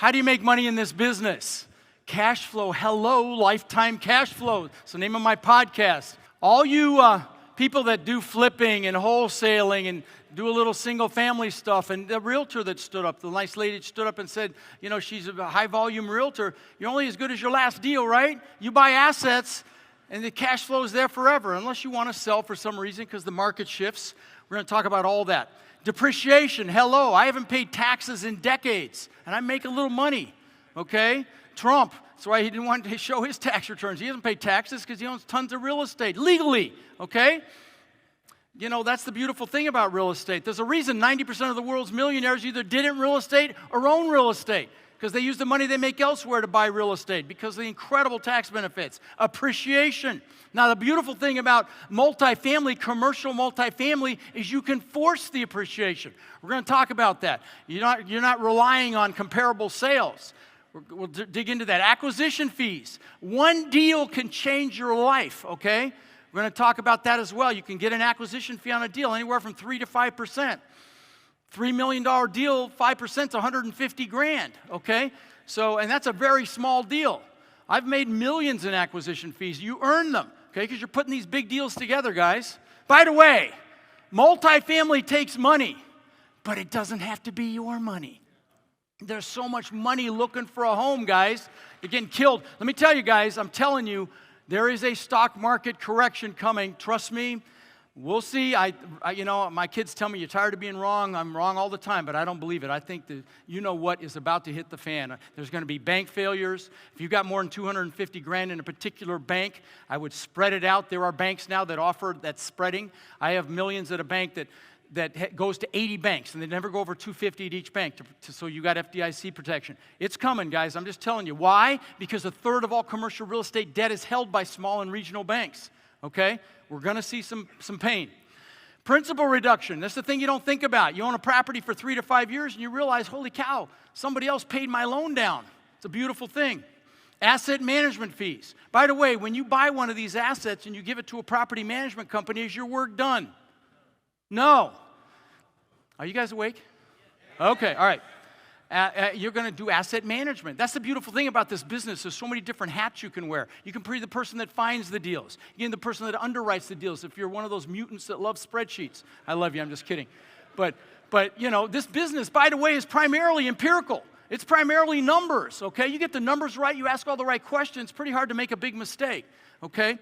How do you make money in this business? Cash flow. Hello, lifetime cash flow. It's the name of my podcast. All you people that do flipping and wholesaling and do a little single family stuff, and the realtor that stood up, the nice lady that stood up and said, you know, she's a high volume realtor. You're only as good as your last deal, right? You buy assets and the cash flow is there forever, unless you want to sell for some reason because the market shifts. We're going to talk about all that. Depreciation, hello, I haven't paid taxes in decades, and I make a little money, okay? Trump, that's why he didn't want to show his tax returns. He doesn't pay taxes because he owns tons of real estate, legally, okay? You know, that's the beautiful thing about real estate. There's a reason 90% of the world's millionaires either didn't real estate or own real estate, because they use the money they make elsewhere to buy real estate because of the incredible tax benefits. Appreciation. Now, the beautiful thing about multifamily, commercial multifamily, is you can force the appreciation. We're going to talk about that. You're not relying on comparable sales. We'll dig into that. Acquisition fees. One deal can change your life, okay? We're going to talk about that as well. You can get an acquisition fee on a deal anywhere from 3 to 5%. $3 million deal, 5% is 150 grand, okay? So, and that's a very small deal. I've made millions in acquisition fees. You earn them, okay, because you're putting these big deals together, guys. By the way, multifamily takes money, but it doesn't have to be your money. There's so much money looking for a home, guys. You're getting killed. Let me tell you, guys, I'm telling you, there is a stock market correction coming. Trust me. We'll see. You know, my kids tell me, you're tired of being wrong. I'm wrong all the time, but I don't believe it. I think that you know what is about to hit the fan. There's going to be bank failures. If you've got more than 250 grand in a particular bank, I would spread it out. There are banks now that offer that spreading. I have millions at a bank that goes to 80 banks, and they never go over 250 at each bank, so you got FDIC protection. It's coming, guys. I'm just telling you. Why? Because a third of all commercial real estate debt is held by small and regional banks, okay? We're going to see some pain. Principal reduction. That's the thing you don't think about. You own a property for 3 to 5 years, and you realize, holy cow, somebody else paid my loan down. It's a beautiful thing. Asset management fees. By the way, when you buy one of these assets and you give it to a property management company, is your work done? No. Are you guys awake? Okay, all right. You're going to do asset management. That's the beautiful thing about this business. There's so many different hats you can wear. You can be the person that finds the deals. You can be the person that underwrites the deals. If you're one of those mutants that love spreadsheets. I love you, I'm just kidding. But you know, this business, by the way, is primarily empirical. It's primarily numbers, okay? You get the numbers right, you ask all the right questions, it's pretty hard to make a big mistake, okay?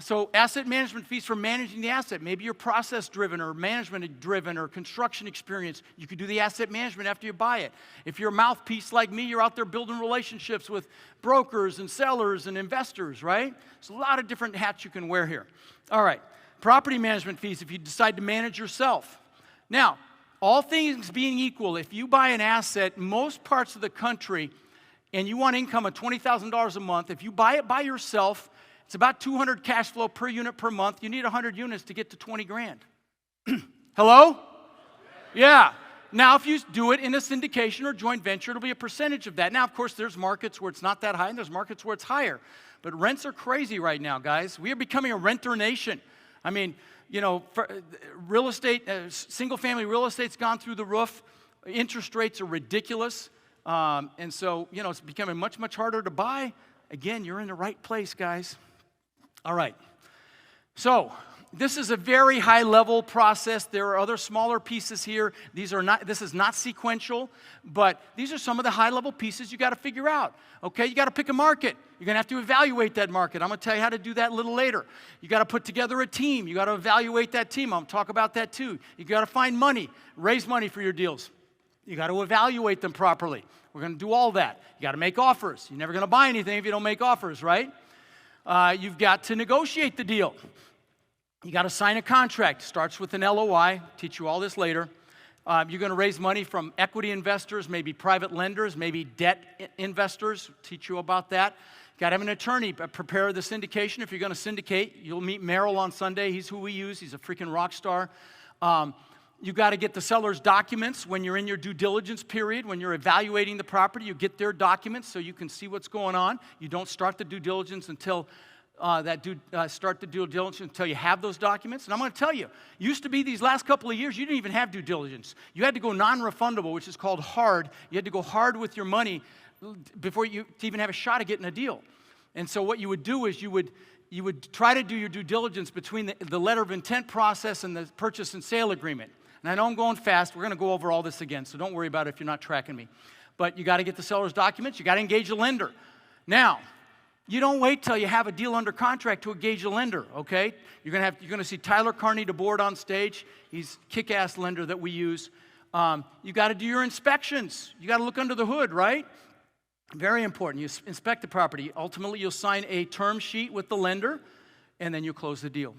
So asset management fees for managing the asset. Maybe you're process-driven or management-driven or construction experience. You could do the asset management after you buy it. If you're a mouthpiece like me, you're out there building relationships with brokers and sellers and investors, right? There's a lot of different hats you can wear here. All right, property management fees if you decide to manage yourself. Now, all things being equal, if you buy an asset, most parts of the country, and you want income of $20,000 a month, if you buy it by yourself, it's about 200 cash flow per unit per month. You need 100 units to get to 20 grand. Hello? Yeah. Now, if you do it in a syndication or joint venture, it'll be a percentage of that. Now, of course, there's markets where it's not that high, and there's markets where it's higher. But rents are crazy right now, guys. We are becoming a renter nation. I mean, you know, real estate, single-family real estate's gone through the roof. Interest rates are ridiculous. And so, you know, it's becoming much, much harder to buy. Again, you're in the right place, guys. All right, so this is a very high-level process. There are other smaller pieces here. This is not sequential, but these are some of the high-level pieces you got to figure out, okay? You got to pick a market. You're going to have to evaluate that market. I'm going to tell you how to do that a little later. You got to put together a team. You got to evaluate that team. I'm going to talk about that too. You got to find money, raise money for your deals. You got to evaluate them properly. We're going to do all that. You got to make offers. You're never going to buy anything if you don't make offers, right? You've got to negotiate the deal. You got to sign a contract. Starts with an LOI. Teach you all this later. You're going to raise money from equity investors, maybe private lenders, maybe debt investors. Teach you about that. You got to have an attorney prepare the syndication. If you're going to syndicate, you'll meet Merrill on Sunday. He's who we use. He's a freaking rock star. You got to get the seller's documents when you're in your due diligence period. When you're evaluating the property, you get their documents so you can see what's going on. You don't start the due diligence until start the due diligence until you have those documents. And I'm going to tell you, used to be these last couple of years, you didn't even have due diligence. You had to go non-refundable, which is called hard. You had to go hard with your money before you to even have a shot at getting a deal. And so what you would do is you would try to do your due diligence between the letter of intent process and the purchase and sale agreement. And I know I'm going fast. We're going to go over all this again, so don't worry about it if you're not tracking me. But you got to get the seller's documents. You got to engage a lender. Now, you don't wait till you have a deal under contract to engage a lender, okay? You're going to see Tyler Carney DeBoard on stage. He's a kick-ass lender that we use. You got to do your inspections. You got to look under the hood, right? Very important. You inspect the property. Ultimately, you'll sign a term sheet with the lender, and then you'll close the deal.